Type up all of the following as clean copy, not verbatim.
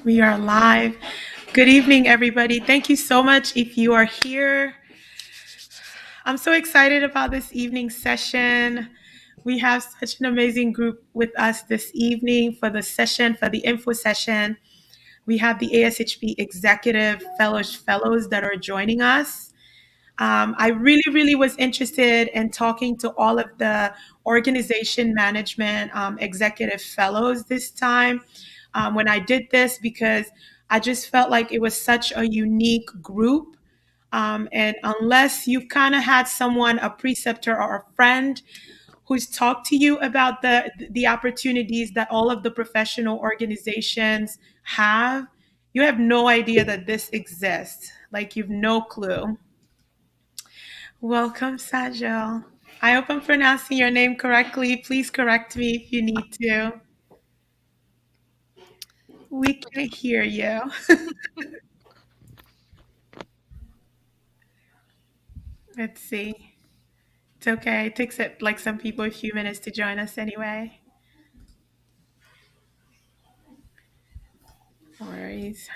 We are live. Good evening, everybody. Thank you so much if you are here. I'm so excited about this evening session. We have such an amazing group with us this evening for the session, for the info session. We have the ASHP Executive Fellows that are joining us. I really was interested in talking to all of the organization management executive fellows this time when I did this because I just felt like it was such a unique group. And unless you've kind of had someone, a preceptor or a friend who's talked to you about the opportunities that all of the professional organizations have, you have no idea that this exists. Like you've no clue. Welcome, Sageal. I hope I'm pronouncing your name correctly. Please correct me if you need to. We can't hear you. Let's see. It's okay. It takes it like some people a few minutes to join us anyway. No worries.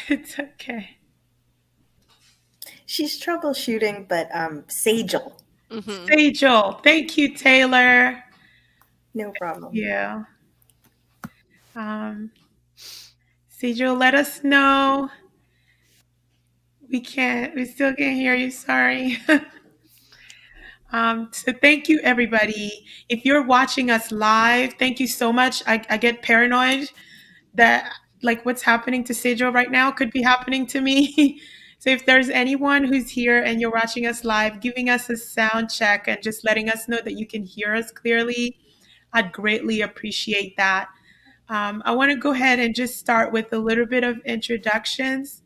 It's okay. She's troubleshooting, but Sageal. Sageal. Thank you, Taylor. No problem. Yeah. Sageal, let us know. We still can't hear you. Sorry. So thank you, everybody. If you're watching us live, thank you so much. I get paranoid that like what's happening to Sageal right now could be happening to me. So if there's anyone who's here and you're watching us live, giving us a sound check and just letting us know that you can hear us clearly, I'd greatly appreciate that. I want to go ahead and just start with a little bit of introductions.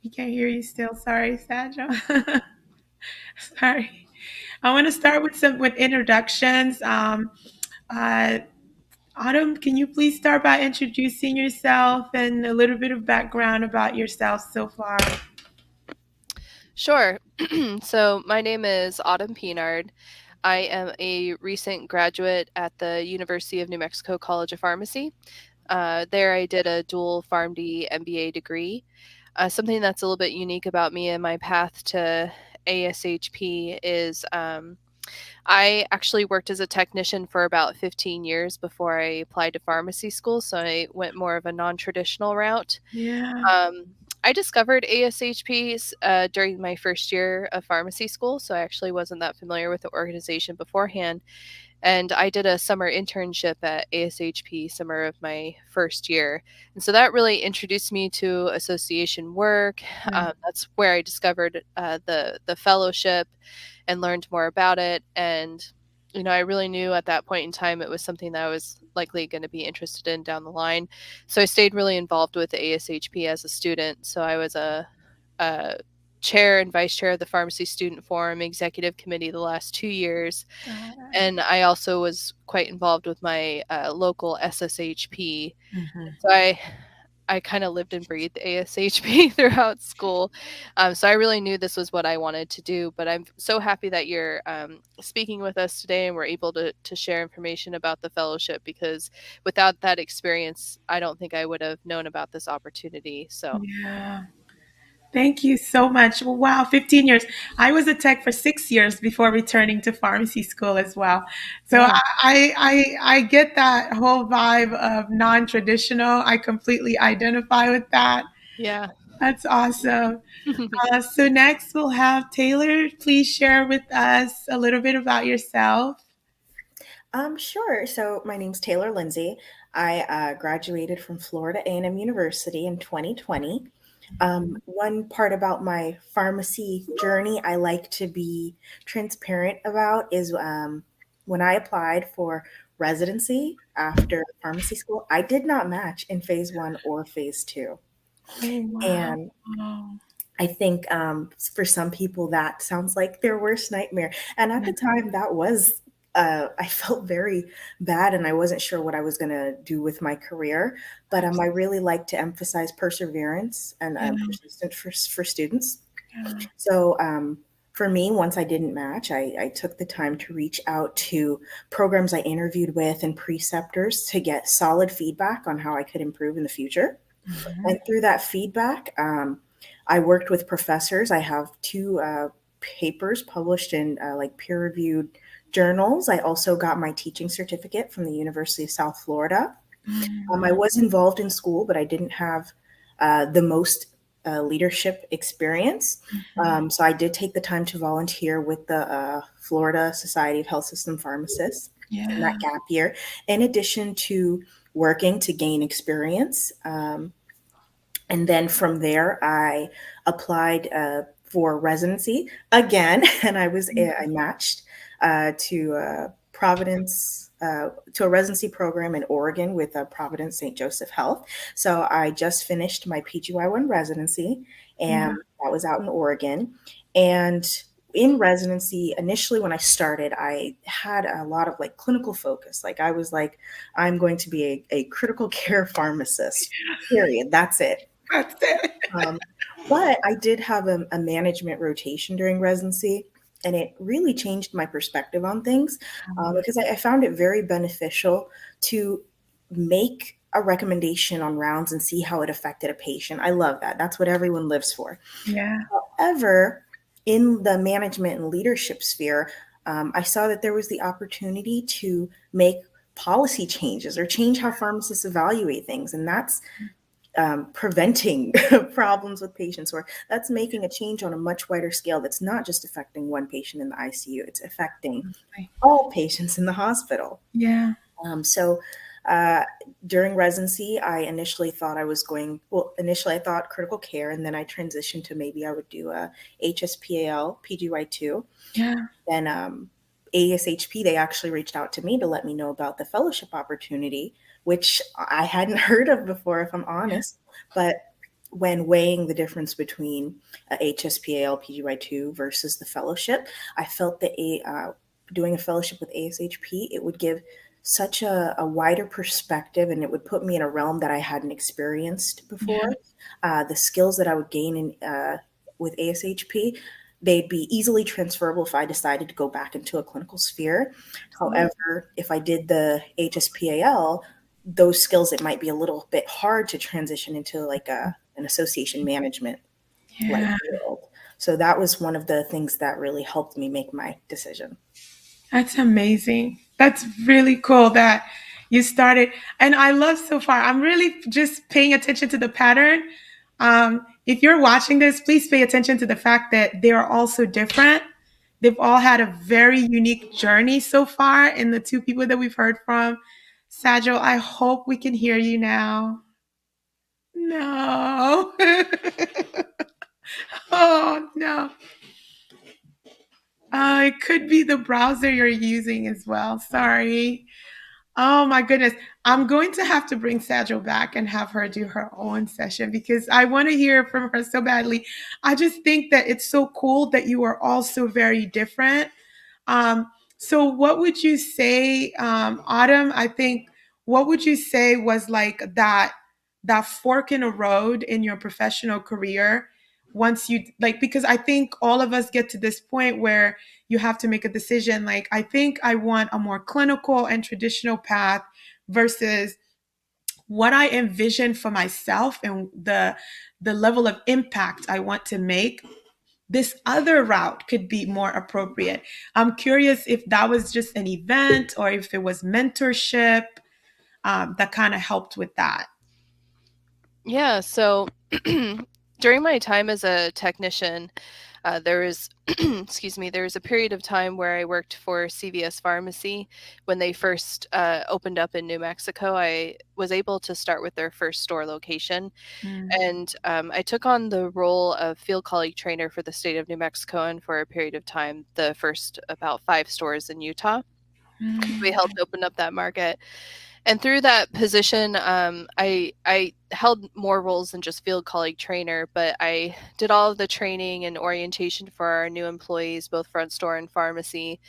We can't hear you still. Sorry, Sageal. Sorry. I want to start with introductions. Autumn, can you please start by introducing yourself and a little bit of background about yourself so far? Sure. So my name is Autumn Peenard. I am a recent graduate at the University of New Mexico College of Pharmacy. There I did a dual PharmD MBA degree. Something that's a little bit unique about me and my path to ASHP is I actually worked as a technician for about 15 years before I applied to pharmacy school, so I went more of a non-traditional route. Yeah. I discovered ASHPs during my first year of pharmacy school, so I actually wasn't that familiar with the organization beforehand. And I did a summer internship at ASHP summer of my first year. And so that really introduced me to association work. That's where I discovered the fellowship and learned more about it. And, you know, I really knew at that point in time it was something that I was likely going to be interested in down the line. So I stayed really involved with the ASHP as a student. So I was a chair and vice chair of the Pharmacy Student Forum Executive Committee the last 2 years. And I also was quite involved with my local SSHP. So I kind of lived and breathed ASHP throughout school. So I really knew this was what I wanted to do. But I'm so happy that you're speaking with us today and we're able to share information about the fellowship, because without that experience, I don't think I would have known about this opportunity. So Yeah. Thank you so much. Wow, 15 years. I was a tech for 6 years before returning to pharmacy school as well. So yeah. I get that whole vibe of non-traditional. I completely identify with that. Yeah. That's awesome. So next we'll have Taylor. Please share with us a little bit about yourself. Sure. So my name's Taylor Lindsay. I graduated from Florida A&M University in 2020. One part about my pharmacy journey I like to be transparent about is when I applied for residency after pharmacy school, I did not match in phase 1 or phase 2. Oh, wow. And I think for some people that sounds like their worst nightmare. And at the time, that was, I felt very bad and I wasn't sure what I was going to do with my career. But I really like to emphasize perseverance and persistence for students. So for me, once I didn't match, I took the time to reach out to programs I interviewed with and preceptors to get solid feedback on how I could improve in the future. And through that feedback, I worked with professors. I have two papers published in like peer-reviewed journals. I also got my teaching certificate from the University of South Florida. I was involved in school, but I didn't have the most leadership experience. So I did take the time to volunteer with the Florida Society of Health System Pharmacists in that gap year, in addition to working to gain experience. And then from there, I applied for residency again, and I matched to Providence, to a residency program in Oregon with Providence St. Joseph Health. So I just finished my PGY1 residency, and that was out in Oregon. And in residency, initially when I started, I had a lot of like clinical focus. Like I was like, I'm going to be a critical care pharmacist, period. That's it. That's it. But I did have a management rotation during residency, and it really changed my perspective on things because I found it very beneficial to make a recommendation on rounds and see how it affected a patient. I love that. That's what everyone lives for. Yeah. However, in the management and leadership sphere, I saw that there was the opportunity to make policy changes or change how pharmacists evaluate things. And that's preventing problems with patients, or that's making a change on a much wider scale that's not just affecting one patient in the ICU, it's affecting all patients in the hospital. Yeah. So during residency, I initially thought I thought critical care, and then I transitioned to maybe I would do a HSPAL, PGY2. Yeah. Then ASHP, they actually reached out to me to let me know about the fellowship opportunity, which I hadn't heard of before, if I'm honest. But when weighing the difference between HSPAL, PGY2 versus the fellowship, I felt that doing a fellowship with ASHP, it would give such a wider perspective, and it would put me in a realm that I hadn't experienced before. The skills that I would gain with ASHP, they'd be easily transferable if I decided to go back into a clinical sphere. However, if I did the HSPAL, those skills, it might be a little bit hard to transition into like an association management field. So that was one of the things that really helped me make my decision. That's amazing. That's really cool that you started. And I love so far, I'm really just paying attention to the pattern. If you're watching this, please pay attention to the fact that they are all so different. They've all had a very unique journey so far in the two people that we've heard from. Sageal, I hope we can hear you now. No. Oh, no. It could be the browser you're using as well. Sorry. Oh my goodness. I'm going to have to bring Sageal back and have her do her own session because I want to hear from her so badly. I just think that it's so cool that you are all so very different. So what would you say, Autumn, I think, what would you say was like that fork in a road in your professional career once you because I think all of us get to this point where you have to make a decision. Like, I think I want a more clinical and traditional path versus what I envision for myself and the level of impact I want to make. This other route could be more appropriate. I'm curious if that was just an event or if it was mentorship that kind of helped with that. Yeah, so during my time as a technician, there was, there was a period of time where I worked for CVS Pharmacy. When they first opened up in New Mexico, I was able to start with their first store location. And I took on the role of field colleague trainer for the state of New Mexico, and for a period of time, the first about 5 stores in Utah. We helped open up that market. And through that position, I held more roles than just field colleague trainer, but I did all of the training and orientation for our new employees, both front store and pharmacy.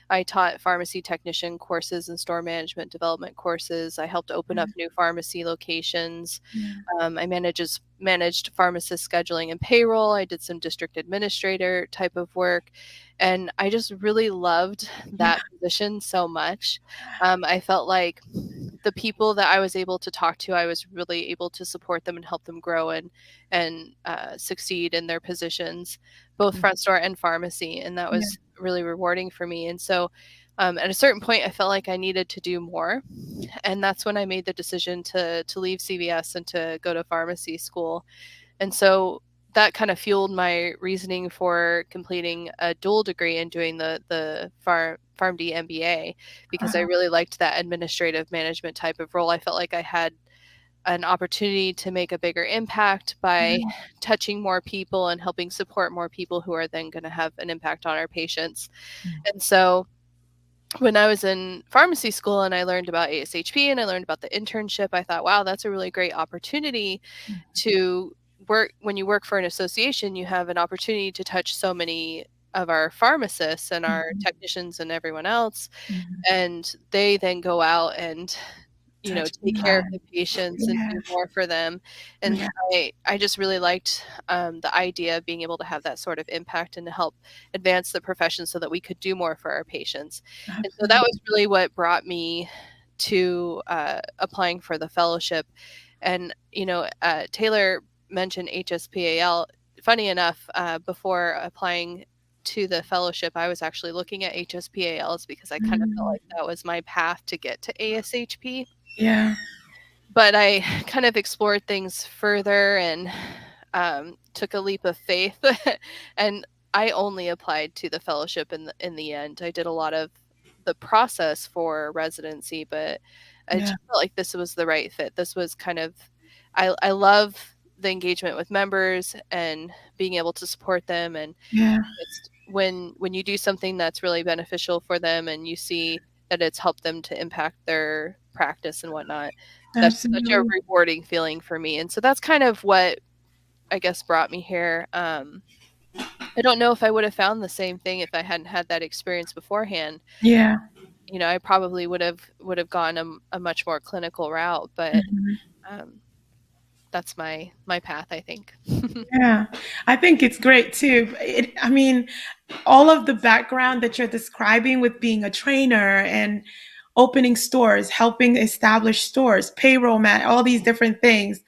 I taught pharmacy technician courses and store management development courses. I helped open up new pharmacy locations. Yeah. I managed pharmacist scheduling and payroll. I did some district administrator type of work. And I just really loved that position so much. I felt like the people that I was able to talk to, I was really able to support them and help them grow and succeed in their positions, both front store and pharmacy. And that was really rewarding for me. And so at a certain point, I felt like I needed to do more. And that's when I made the decision to leave CVS and to go to pharmacy school. And so that kind of fueled my reasoning for completing a dual degree and doing the PharmD MBA, because I really liked that administrative management type of role. I felt like I had an opportunity to make a bigger impact by touching more people and helping support more people who are then going to have an impact on our patients. And so when I was in pharmacy school and I learned about ASHP and I learned about the internship, I thought, wow, that's a really great opportunity to work. When you work for an association, you have an opportunity to touch so many of our pharmacists and our technicians and everyone else. And they then go out and take care of the patients and do more for them. And I just really liked the idea of being able to have that sort of impact and to help advance the profession so that we could do more for our patients. And so that was really what brought me to applying for the fellowship. And, Taylor mentioned HSPAL. Funny enough, before applying to the fellowship, I was actually looking at HSPALs because I kind of felt like that was my path to get to ASHP. Yeah. But I kind of explored things further and took a leap of faith. And I only applied to the fellowship in the end. I did a lot of the process for residency, but I just felt like this was the right fit. This was kind of, I love the engagement with members and being able to support them. And it's when you do something that's really beneficial for them and you see that it's helped them to impact their practice and whatnot, that's such a rewarding feeling for me. And so that's kind of what I guess brought me here. I don't know if I would have found the same thing if I hadn't had that experience beforehand. Yeah. I probably would have gone a much more clinical route, but that's my path, I think. Yeah, I think it's great too. I mean, all of the background that you're describing with being a trainer and opening stores, helping establish stores, payroll man, all these different things.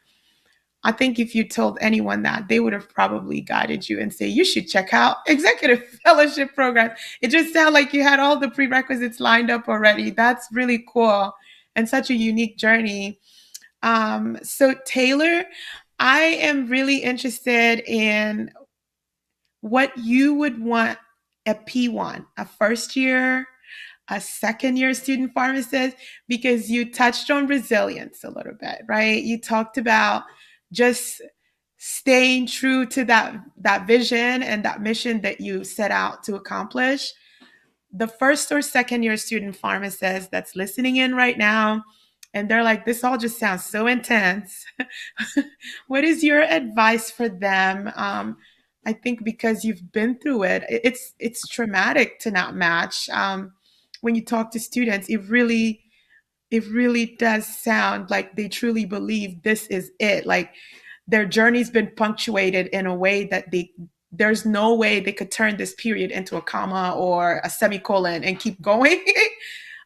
I think if you told anyone that, they would have probably guided you and say, you should check out executive fellowship programs. It just sounded like you had all the prerequisites lined up already. That's really cool and such a unique journey. So Taylor, I am really interested in what you would want a P1, a first year, a second year student pharmacist, because you touched on resilience a little bit, right? You talked about just staying true to that vision and that mission that you set out to accomplish. The first or second year student pharmacist that's listening in right now, and they're like, this all just sounds so intense. What is your advice for them? I think because you've been through it, it's traumatic to not match. When you talk to students, it really does sound like they truly believe this is it. Like their journey's been punctuated in a way that there's no way they could turn this period into a comma or a semicolon and keep going.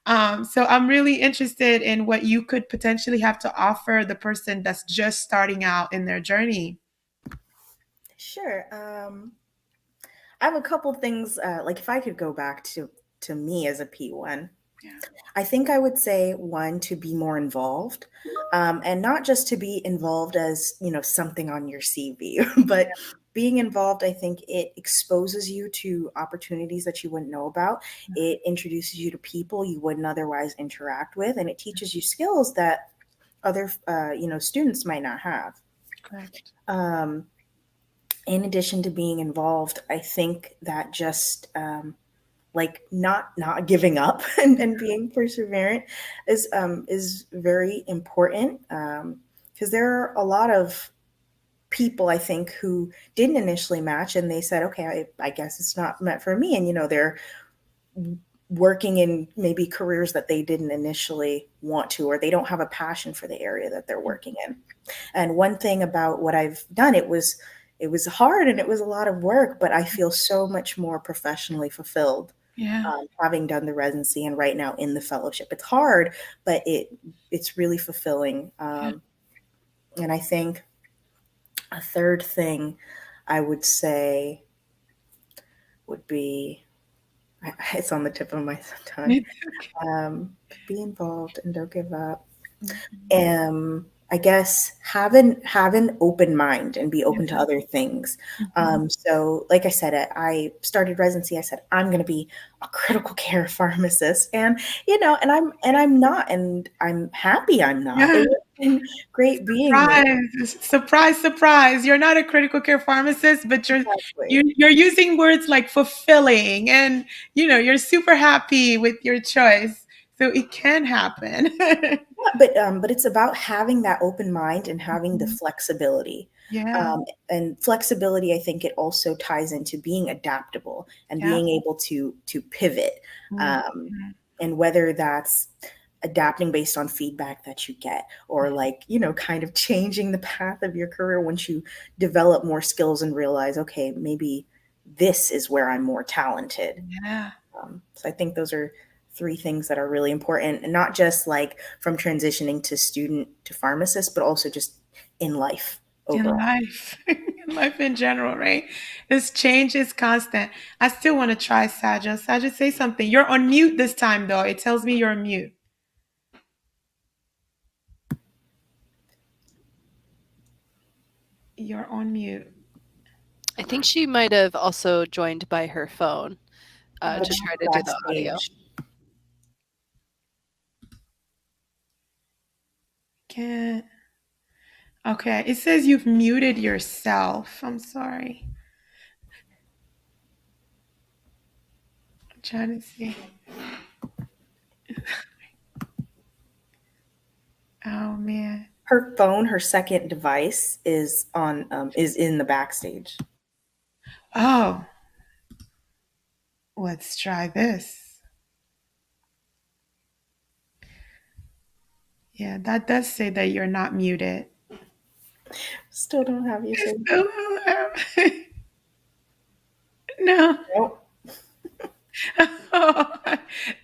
So I'm really interested in what you could potentially have to offer the person that's just starting out in their journey. Sure. I have a couple things, like if I could go back to me as a P1, I think I would say one, to be more involved, and not just to be involved as, something on your CV, but being involved. I think it exposes you to opportunities that you wouldn't know about. It introduces you to people you wouldn't otherwise interact with, and it teaches you skills that other, students might not have. Correct. In addition to being involved, I think that just like not giving up and being perseverant is very important, because there are a lot of people, I think, who didn't initially match, and they said, okay, I guess it's not meant for me. And, they're working in maybe careers that they didn't initially want to, or they don't have a passion for the area that they're working in. And one thing about what I've done, it was hard and it was a lot of work, but I feel so much more professionally fulfilled, Yeah. having done the residency and right now in the fellowship. It's hard, but it's really fulfilling. And I think a third thing I would say would be, it's on the tip of my tongue, be involved and don't give up. I guess have an open mind and be open to other things. So like I said, I started residency. I said, I'm going to be a critical care pharmacist, and I'm not, and I'm happy I'm not. Yeah. It would have been great being there. Surprise, surprise. You're not a critical care pharmacist, but Exactly. you're using words like fulfilling, and you're super happy with your choice. So it can happen. But it's about having that open mind and having the flexibility. Yeah. And flexibility, I think it also ties into being adaptable and Yeah. being able to pivot. Mhm. And whether that's adapting based on feedback that you get, or kind of changing the path of your career once you develop more skills and realize, okay, maybe this is where I'm more talented. Yeah. So I think those are 3 things that are really important, and not just like from transitioning to student to pharmacist, but also just in life overall. In life, in life in general, right? This change is constant. I still want to try Saja. Saja, say something. You're on mute this time, though. It tells me you're on mute. You're on mute. I think she might have also joined by her phone to try to do the audio. Can't. Okay, it says you've muted yourself. I'm sorry. I'm trying to see. Oh man. Her phone, her second device, is in the backstage. Oh. Let's try this. Yeah, that does say that you're not muted. Still don't have you say. No. Nope. Oh,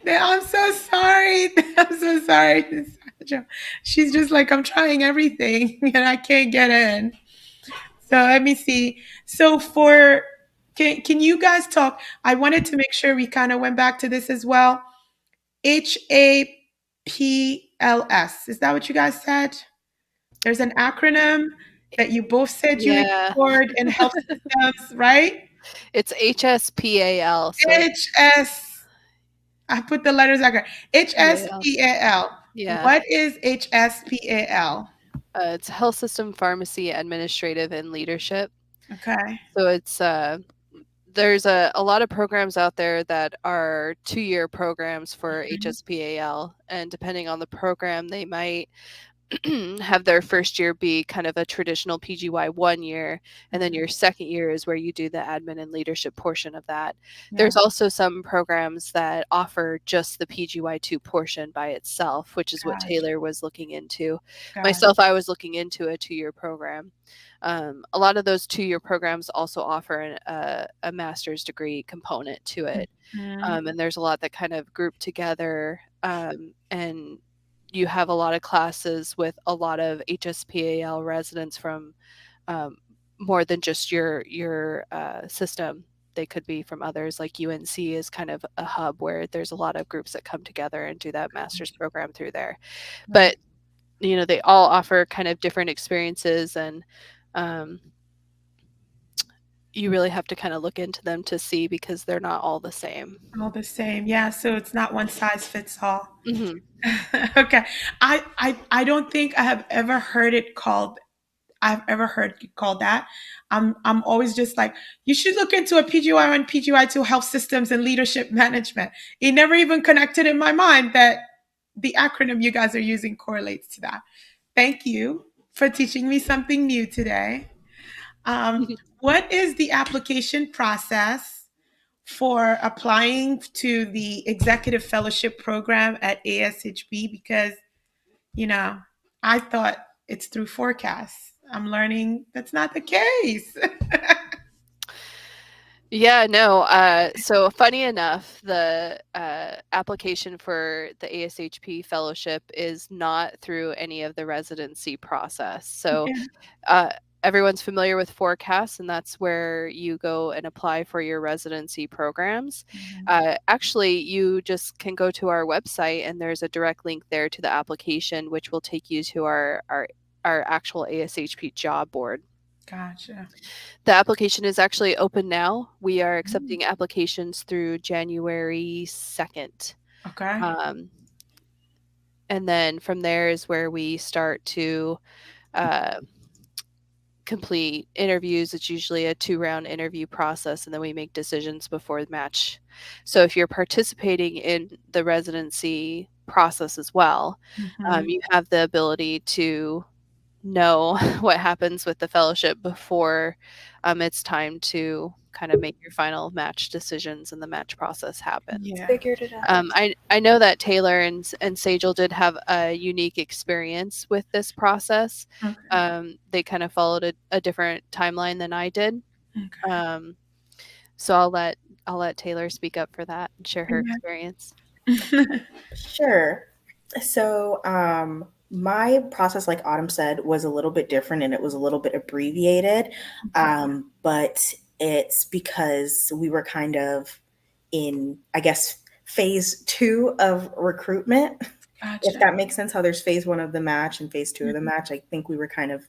I'm so sorry. I'm so sorry. She's just like, I'm trying everything and I can't get in. So let me see. So can you guys talk? I wanted to make sure we kind of went back to this as well. HAPLS. Is that what you guys said? There's an acronym that you both said you explored in health systems, right? It's HSPAL. So I put the letters out. HSPAL. Yeah. What is HSPAL? It's Health System Pharmacy Administrative and Leadership. Okay. So it's there's a lot of programs out there that are 2-year programs for HSPAL, and depending on the program, they might have their first year be kind of a traditional PGY 1 year, and then your second year is where you do the admin and leadership portion of that. Yeah. There's also some programs that offer just the PGY 2 portion by itself, which is what Taylor was looking into. Myself, I was looking into a 2-year program. A lot of those 2-year programs also offer a master's degree component to it. And there's a lot that kind of group together, and you have a lot of classes with a lot of HSPAL residents from more than just your system. They could be from others, like UNC is kind of a hub where there's a lot of groups that come together and do that master's program through there. But, they all offer kind of different experiences, and you really have to kind of look into them to see, because they're not all the same. All the same. Yeah. So it's not one size fits all. Okay. I don't think I have ever heard it called I've ever heard called that. I'm always just like, you should look into a PGY and PGY2 health systems and leadership management. It never even connected in my mind that the acronym you guys are using correlates to that. Thank you for teaching me something new today. What is the application process for applying to the Executive Fellowship program at ASHB? Because, I thought it's through forecasts. I'm learning that's not the case. Yeah, no. So funny enough, the application for the ASHP fellowship is not through any of the residency process. So everyone's familiar with forecasts, and that's where you go and apply for your residency programs. Actually, you just can go to our website, and there's a direct link there to the application, which will take you to our actual ASHP job board. Gotcha. The application is actually open now. We are accepting applications through January 2nd. Okay. And then from there is where we start to complete interviews. It's usually a 2-round interview process, and then we make decisions before the match. So if you're participating in the residency process as well, you have the ability to know what happens with the fellowship before it's time to kind of make your final match decisions and the match process happen. Yeah. Figured it out. I know that Taylor and Sageal did have a unique experience with this process. Okay. They kind of followed a different timeline than I did. Okay. So I'll let Taylor speak up for that and share her experience. Sure. So my process, like Autumn said, was a little bit different, and it was a little bit abbreviated. But it's because we were kind of in, I guess, phase 2 of recruitment. Gotcha. If that makes sense, how there's phase 1 of the match and phase 2 of the match. I think we were kind of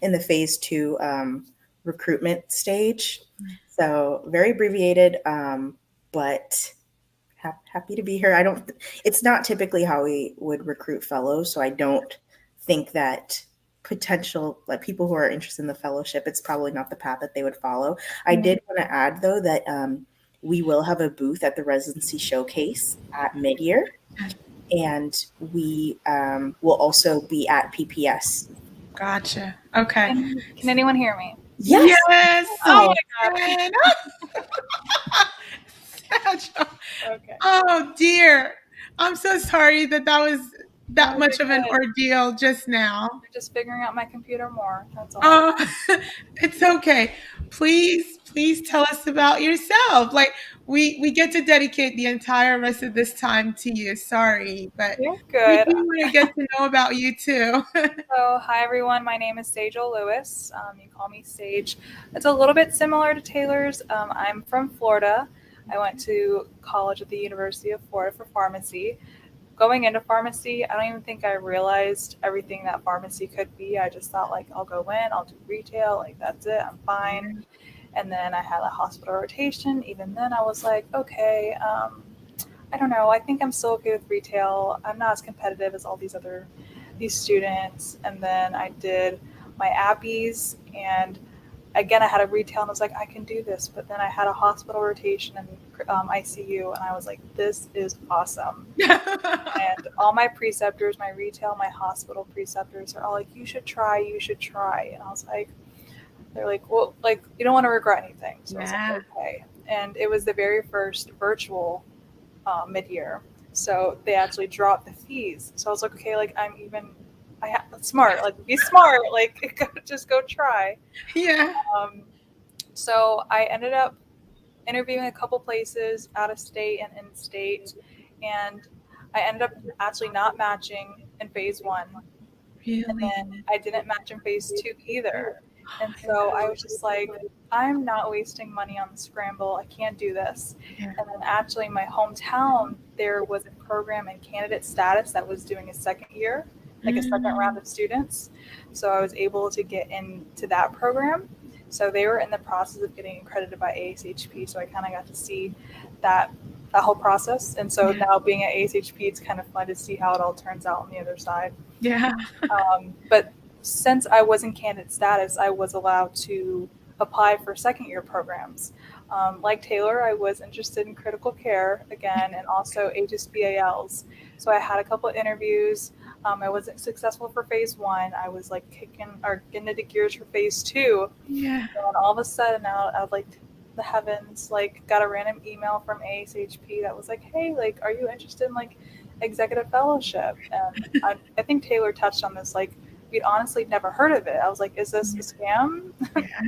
in the phase 2 recruitment stage. So very abbreviated, but happy to be here. It's not typically how we would recruit fellows, so I don't think that potential, like people who are interested in the fellowship, it's probably not the path that they would follow. I did want to add, though, that we will have a booth at the residency showcase at mid-year, and we will also be at PPS. Gotcha. Okay. Can anyone hear me? Yes. Oh my God. Okay. Oh dear. I'm so sorry that was that much of an ordeal just now. Just figuring out my computer more. That's all. Oh, it's okay. Please tell us about yourself. Like we get to dedicate the entire rest of this time to you. Sorry, but You're good. we want to get to know about you too. So, hi everyone. My name is Sageal Lewis. You call me Sage. It's a little bit similar to Taylor's. I'm from Florida. I went to college at the University of Florida for pharmacy. Going into pharmacy, I don't even think I realized everything that pharmacy could be. I just thought, like, I'll go in, I'll do retail, like, that's it, I'm fine. And then I had a hospital rotation. Even then, I was like, okay, I don't know. I think I'm still okay with retail. I'm not as competitive as all these students. And then I did my Abbeys, and again, I had a retail, and I was like, I can do this. But then I had a hospital rotation and ICU, and I was like, this is awesome. And all my preceptors, my retail, my hospital preceptors are all like, you should try. And I was like, they're like, well, like, you don't want to regret anything. So I was like, okay. And it was the very first virtual mid-year. So they actually dropped the fees. So I was like, okay, like smart, like be smart, like just go try. Yeah. So I ended up interviewing a couple places out of state and in state, and I ended up actually not matching in phase 1. Really? And then I didn't match in phase 2 either. And so I was just like, I'm not wasting money on the scramble. I can't do this. Yeah. And then actually in my hometown, there was a program in candidate status that was doing a second year, like a second round of students. So I was able to get into that program. So they were in the process of getting accredited by ASHP. So I kind of got to see that whole process. And so now being at ASHP, it's kind of fun to see how it all turns out on the other side. Yeah. But since I was in candidate status, I was allowed to apply for second year programs. Like Taylor, I was interested in critical care again and also HSBALs. So I had a couple of interviews. I wasn't successful for phase one. I was like getting into gears for phase two. Yeah. And all of a sudden, out of like the heavens, like got a random email from ASHP that was like, "Hey, like, are you interested in like executive fellowship?" And I think Taylor touched on this. Like, we'd honestly never heard of it. I was like, "Is this a scam?"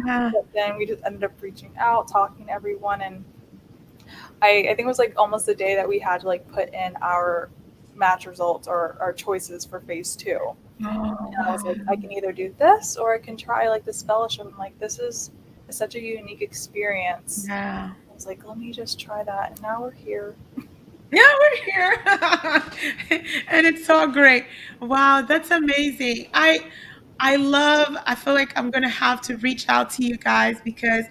Yeah. But then we just ended up reaching out, talking to everyone, and I think it was like almost the day that we had to like put in our match results or our choices for phase two. Oh, And I was like, I can either do this or I can try like this fellowship. I'm like, this is such a unique experience. yeah. I was like, let me just try that. And now we're here. Yeah, we're here. And it's so great. Wow, that's amazing. I feel like I'm gonna have to reach out to you guys because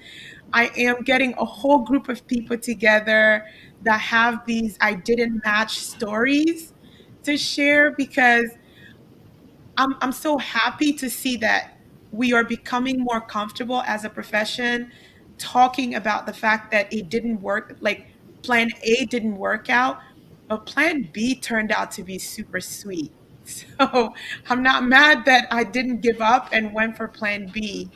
I am getting a whole group of people together that have these I didn't match stories to share because I'm so happy to see that we are becoming more comfortable as a profession talking about the fact that it didn't work, like plan A didn't work out, but plan B turned out to be super sweet. So I'm not mad that I didn't give up and went for plan B.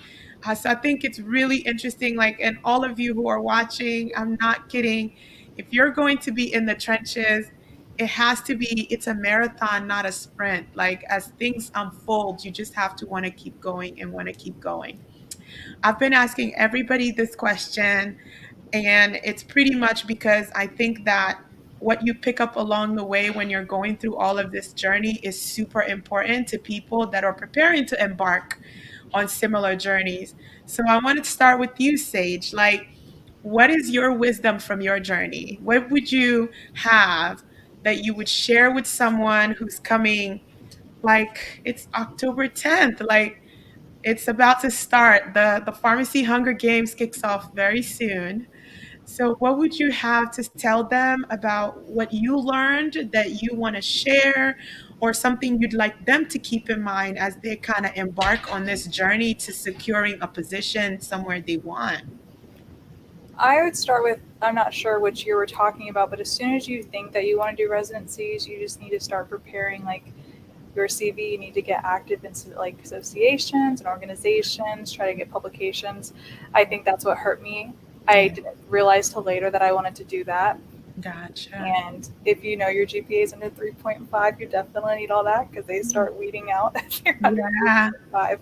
So I think it's really interesting. Like, and all of you who are watching, I'm not kidding. If you're going to be in the trenches, it has to be, it's a marathon, not a sprint. Like, as things unfold, you just have to want to keep going and want to keep going. I've been asking everybody this question, and it's pretty much because I think that what you pick up along the way when you're going through all of this journey is super important to people that are preparing to embark on similar journeys. So I want to start with you, Sage. Like, what is your wisdom from your journey? What would you have that you would share with someone who's coming, like it's October 10th, like it's about to start. The pharmacy Hunger Games kicks off very soon. So what would you have to tell them about what you learned that you want to share, or something you'd like them to keep in mind as they kind of embark on this journey to securing a position somewhere they want? I would start with, I'm not sure which year we're talking about, but as soon as you think that you want to do residencies, you just need to start preparing like your CV. You need to get active in like associations and organizations, try to get publications. I think that's what hurt me. I didn't realize till later that I wanted to do that. Gotcha. And if you know your GPA is under 3.5, you definitely need all that because they start weeding out if you're under Yeah. 3.5.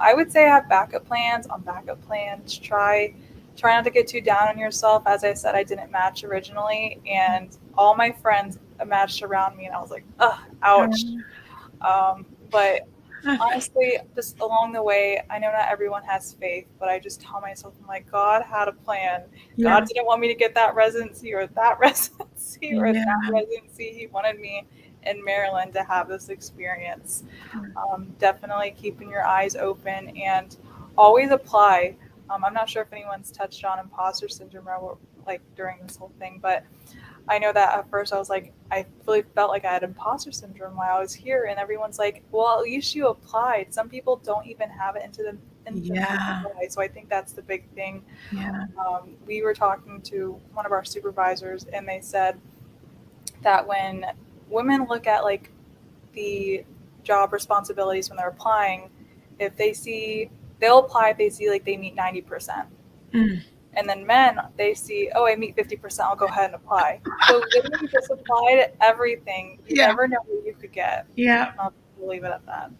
I would say have backup plans on backup plans. Try not to get too down on yourself. As I said, I didn't match originally, and all my friends matched around me, and I was like, ugh, ouch. But honestly, just along the way, I know not everyone has faith, but I just tell myself, I'm like, God had a plan. Yeah. God didn't want me to get that residency or that residency or Yeah. that residency. He wanted me in Maryland to have this experience. Definitely keeping your eyes open and always apply. I'm not sure if anyone's touched on imposter syndrome or like during this whole thing, but I know that at first I was like, I really felt like I had imposter syndrome while I was here, and everyone's like, well, at least you applied. Some people don't even have it into them. Yeah. So I think that's the big thing. Yeah. We were talking to one of our supervisors, and they said that when women look at like the job responsibilities when they're applying, if they see, they'll apply if they see like they meet 90%. And then men, they see, oh, I meet 50%, I'll go ahead and apply. So literally just apply to everything. You never know what you could get. Yeah. I'll leave it at that.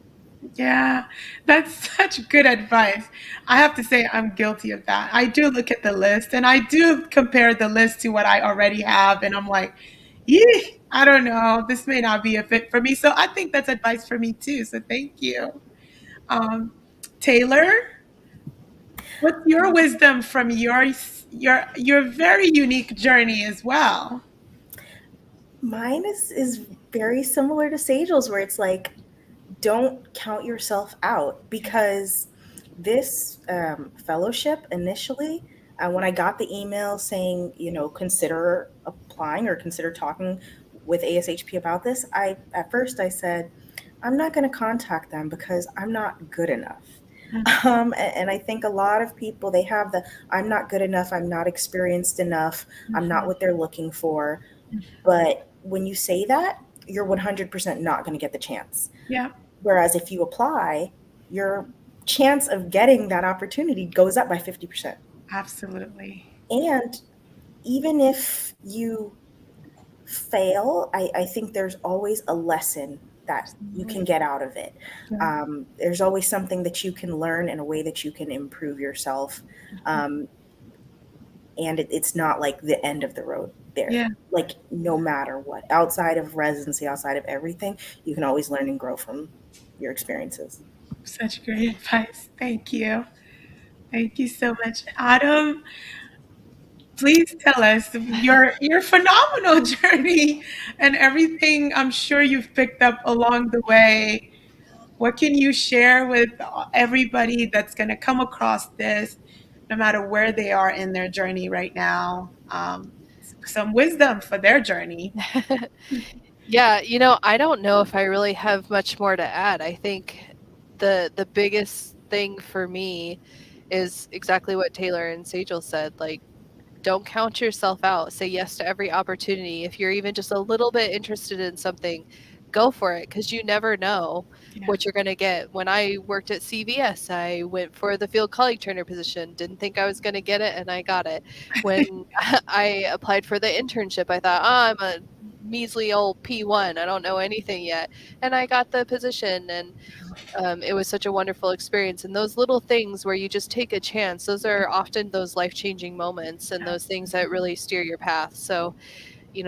Yeah, that's such good advice. I have to say, I'm guilty of that. I do look at the list and I do compare the list to what I already have. And I'm like, yee, I don't know. This may not be a fit for me. So I think that's advice for me too. So thank you. Um, Taylor, what's your wisdom from your very unique journey as well? Mine is very similar to Sageal's, where it's like, don't count yourself out, because this fellowship initially, when I got the email saying, consider applying or consider talking with ASHP about this, at first I said, I'm not going to contact them because I'm not good enough. Mhm. And I think a lot of people, they have the I'm not good enough, I'm not experienced enough, I'm not Mhm. what they're looking for. Mhm. But when you say that, you're 100% not going to get the chance. Yeah, Whereas if you apply, your chance of getting that opportunity goes up by 50%. absolutely. And even if you fail, I think there's always a lesson that you can Absolutely. get out of it. Yeah. There's always something that you can learn in a way that you can improve yourself. Um, and it's not like the end of the road there. Yeah. Like, no matter what, outside of residency, outside of everything, you can always learn and grow from your experiences. Such great advice. Thank you. Thank you so much. Adam, please tell us your phenomenal journey and everything I'm sure you've picked up along the way. What can you share with everybody that's going to come across this, no matter where they are in their journey right now? Some wisdom for their journey. Yeah, I don't know if I really have much more to add. I think the biggest thing for me is exactly what Taylor and Sageal said. Like, don't count yourself out. Say yes to every opportunity. If you're even just a little bit interested in something, go for it because you never know Yeah. what you're going to get. When I worked at CVS, I went for the field colleague trainer position. Didn't think I was going to get it, and I got it. When I applied for the internship, I thought, oh, I'm a measly old P1. I don't know anything yet. And I got the position, and it was such a wonderful experience. And those little things where you just take a chance, those are often those life-changing moments and those things that really steer your path. So,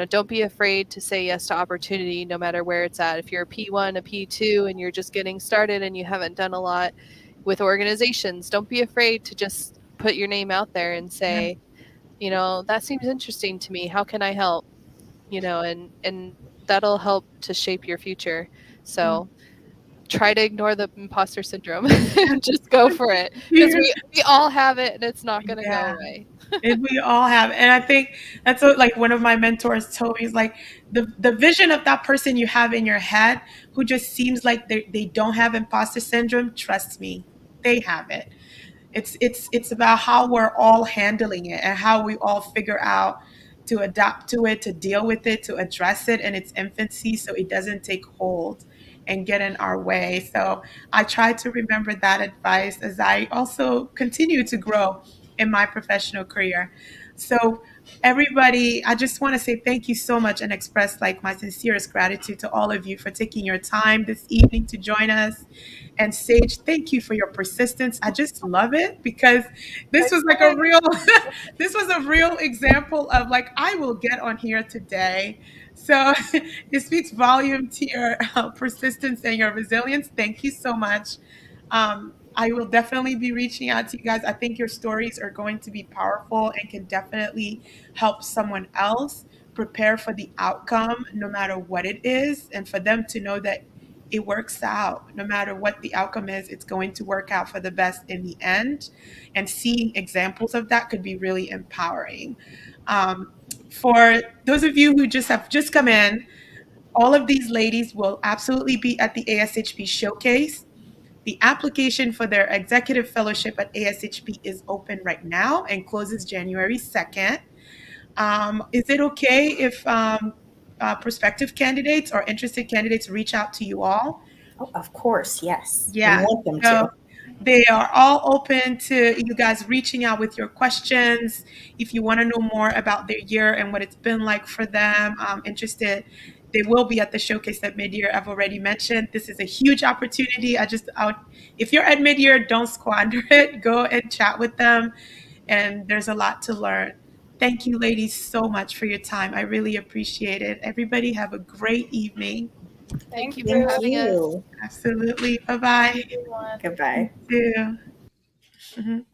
don't be afraid to say yes to opportunity no matter where it's at. If you're a P1, a P2, and you're just getting started and you haven't done a lot with organizations, don't be afraid to just put your name out there and Yeah. say, that seems interesting to me. How can I help? And that'll help to shape your future. Mm. So, try to ignore the imposter syndrome and just go for it because Yes. we all have it and it's not going to go Yeah. away. And we all have. And I think that's what like one of my mentors told me is like the vision of that person you have in your head who just seems like they don't have imposter syndrome, trust me, they have it. It's about how we're all handling it and how we all figure out to adapt to it, to deal with it, to address it in its infancy so it doesn't take hold and get in our way. So I try to remember that advice as I also continue to grow in my professional career. So everybody, I just want to say thank you so much and express like my sincerest gratitude to all of you for taking your time this evening to join us. And Sage, thank you for your persistence. I just love it because this was like a real this was a real example of like I will get on here today. So it speaks volume to your persistence and your resilience. Thank you so much. I will definitely be reaching out to you guys. I think your stories are going to be powerful and can definitely help someone else prepare for the outcome, no matter what it is, and for them to know that it works out. No matter what the outcome is, it's going to work out for the best in the end. And seeing examples of that could be really empowering. For those of you who just have just come in, all of these ladies will absolutely be at the ASHP showcase. The application for their executive fellowship at ASHP is open right now and closes January 2nd. Is it okay if prospective candidates or interested candidates reach out to you all? Oh, of course, yes. We Yeah. want them So to. they are all open to you guys reaching out with your questions. If you want to know more about their year and what it's been like for them, interested, they will be at the showcase at midyear. I've already mentioned this is a huge opportunity. If you're at midyear, don't squander it. Go and chat with them, and there's a lot to learn. Thank you, ladies, so much for your time. I really appreciate it. Everybody have a great evening. Thank Thank you for Thank you, having us. you. Absolutely. Bye bye. everyone. You Goodbye. too. Mhm.